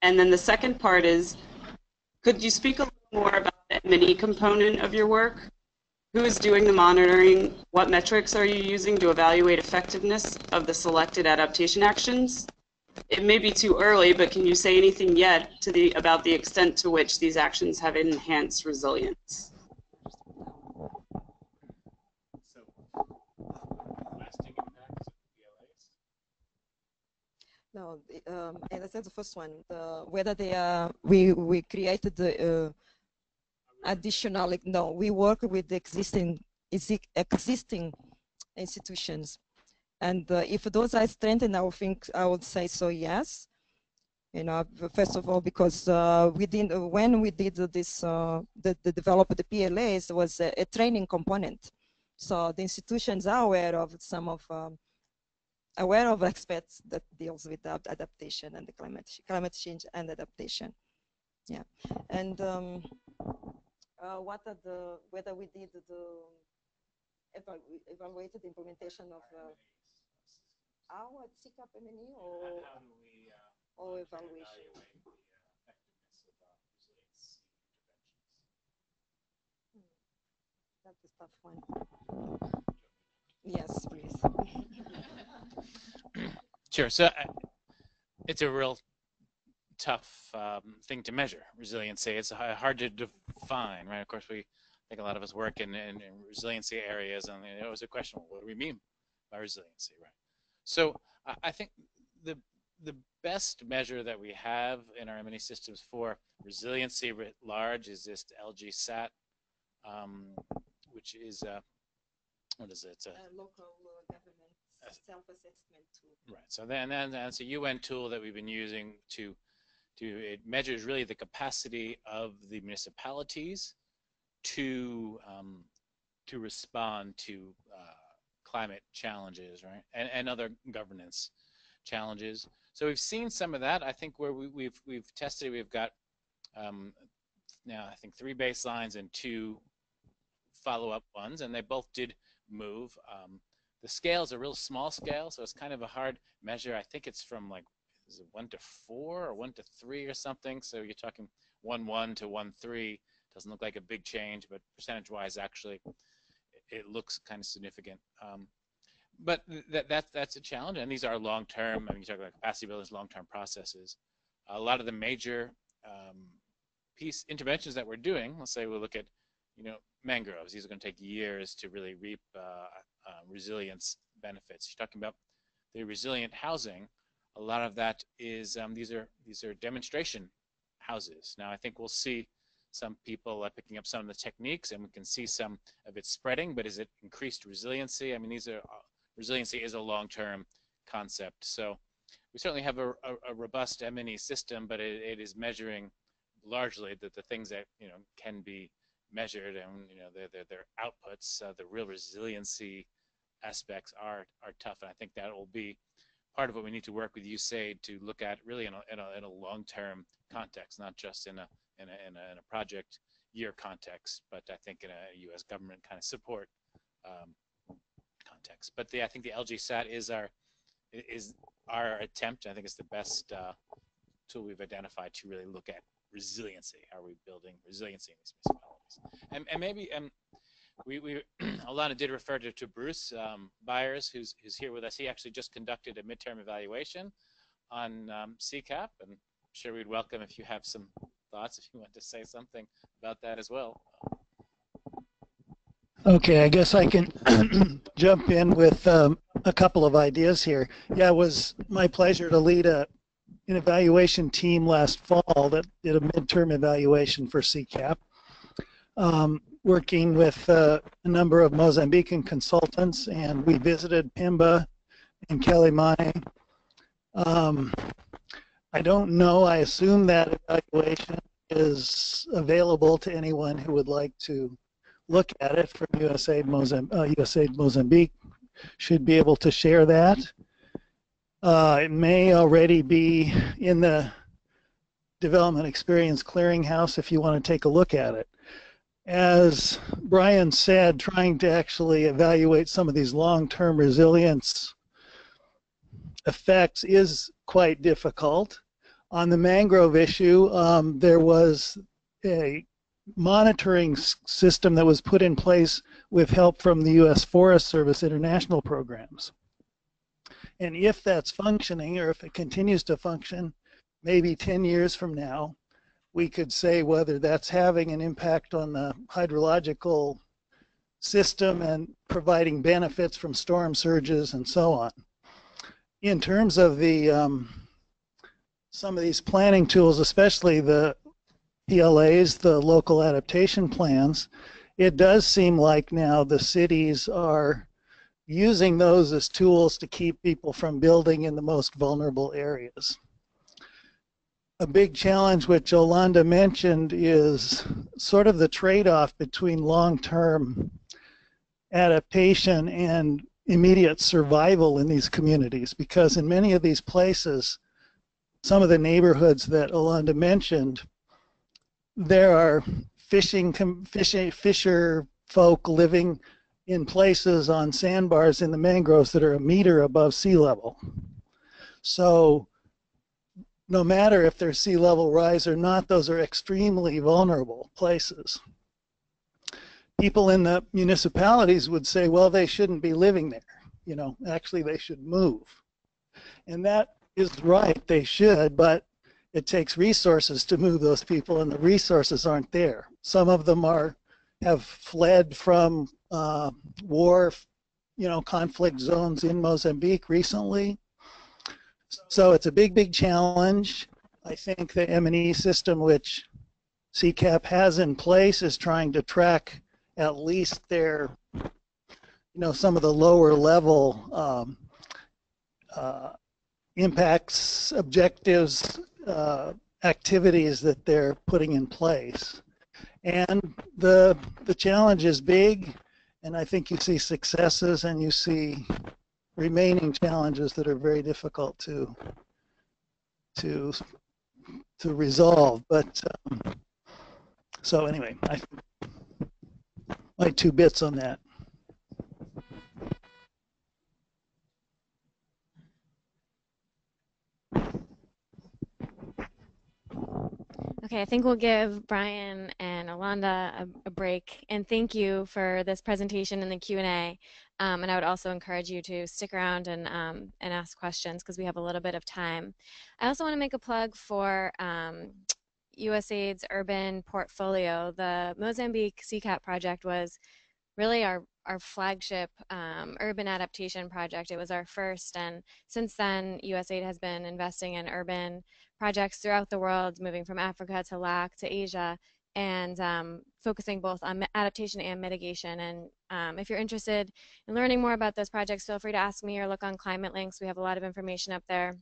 And then the second part is, could you speak a little more about the M&E component of your work? Who is doing the monitoring? What metrics are you using to evaluate effectiveness of the selected adaptation actions? It may be too early, but can you say anything yet about the extent to which these actions have enhanced resilience? No, and I said the first one, whether they are, we created the additional, no, we work with the existing institutions. And if those are strengthened, I would say so, yes. You know, first of all, because when we did this, the develop the PLAs, there was a training component. So the institutions are aware of some of experts that deals with adaptation and the climate change and adaptation. Yeah, and what are whether we did evaluated the implementation of our CCAP MNE or evaluation. That's a tough one. Yes, please. Sure. So it's a real tough thing to measure, resiliency. It's hard to define, right? Of course, I think a lot of us work in resiliency areas, and it was a question, well, what do we mean by resiliency, right? So I think the best measure that we have in our MNE systems for resiliency writ large is this LGSAT, which is what is it? It's a local government self-assessment tool. Right. So that's a UN tool that we've been using to it measures really the capacity of the municipalities to respond to climate challenges, right, and other governance challenges. So we've seen some of that. I think where we've tested, we've got now I think 3 baselines and 2 follow-up ones, and they both did move. The scale is a real small scale, so it's kind of a hard measure. I think it's from like, is it 1 to 4 or 1 to 3 or something? So you're talking 1-1 to 1-3. Doesn't look like a big change, but percentage-wise, actually, it looks kind of significant. But that's a challenge, and these are long-term. I mean, you talk about capacity buildings, long-term processes. A lot of the major interventions that we're doing, let's say we look at, mangroves. These are going to take years to really reap resilience benefits. You're talking about the resilient housing. A lot of that is these are demonstration houses. Now I think we'll see some people picking up some of the techniques, and we can see some of it spreading. But is it increased resiliency? I mean, resiliency is a long-term concept. So we certainly have a robust MNE system, but it is measuring largely the things that can be measured, and their outputs. The real resiliency aspects are tough, and I think that will be part of what we need to work with USAID to look at really in a long-term context, not just in a project year context, but I think in a U.S. government kind of support context. But I think the LGSAT is our attempt. I think it's the best tool we've identified to really look at resiliency. Are we building resiliency in these municipalities? And maybe Olanda did refer to Bruce Byers, who's here with us. He actually just conducted a midterm evaluation on CCAP, and I'm sure we'd welcome if you have some thoughts, if you want to say something about that as well. Okay, I guess I can jump in with a couple of ideas here. Yeah, it was my pleasure to lead an evaluation team last fall that did a midterm evaluation for CCAP, working with a number of Mozambican consultants, and we visited Pimba and Quelimane. I don't know, I assume that evaluation is available to anyone who would like to look at it from USAID Mozambique. Should be able to share that. It may already be in the Development Experience Clearinghouse if you want to take a look at it. As Brian said, trying to actually evaluate some of these long-term resilience effects is quite difficult. On the mangrove issue, there was a monitoring system that was put in place with help from the U.S. Forest Service international programs. And if that's functioning, or if it continues to function, maybe 10 years from now, we could say whether that's having an impact on the hydrological system and providing benefits from storm surges and so on. In terms of the some of these planning tools, especially the PLAs, the local adaptation plans, it does seem like now the cities are using those as tools to keep people from building in the most vulnerable areas. A big challenge which Olanda mentioned is sort of the trade-off between long-term adaptation and immediate survival in these communities, because in many of these places, some of the neighborhoods that Olanda mentioned, there are fisher folk living in places on sandbars in the mangroves that are a meter above sea level. So no matter if there's sea level rise or not, those are extremely vulnerable places. People in the municipalities would say, well, they shouldn't be living there. You know, actually they should move. And that is right, they should, but it takes resources to move those people, and the resources aren't there. Some of them have fled from war, you know, conflict zones in Mozambique recently. So it's a big, big challenge. I think the M&E system, which CCAP has in place, is trying to track at least their, you know, some of the lower level impacts, objectives, activities that they're putting in place. And the challenge is big, and I think you see successes and you see remaining challenges that are very difficult to resolve. But so anyway, my 2 bits on that. Okay, I think we'll give Brian and Olanda a break, and thank you for this presentation and the Q&A. And I would also encourage you to stick around and ask questions because we have a little bit of time. I also want to make a plug for USAID's urban portfolio. The Mozambique CCAP project was really our flagship urban adaptation project. It was our first, and since then USAID has been investing in urban projects throughout the world, moving from Africa to LAC to Asia, and focusing both on adaptation and mitigation. And if you're interested in learning more about those projects, feel free to ask me or look on Climate Links. We have a lot of information up there.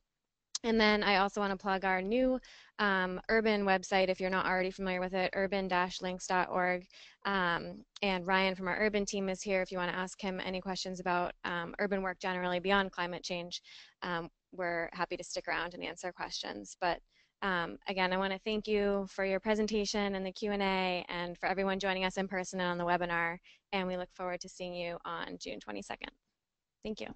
And then I also want to plug our new urban website, if you're not already familiar with it, urban-links.org. And Ryan from our urban team is here if you want to ask him any questions about urban work generally beyond climate change. We're happy to stick around and answer questions. But again, I want to thank you for your presentation and the Q&A, and for everyone joining us in person and on the webinar. And we look forward to seeing you on June 22nd. Thank you.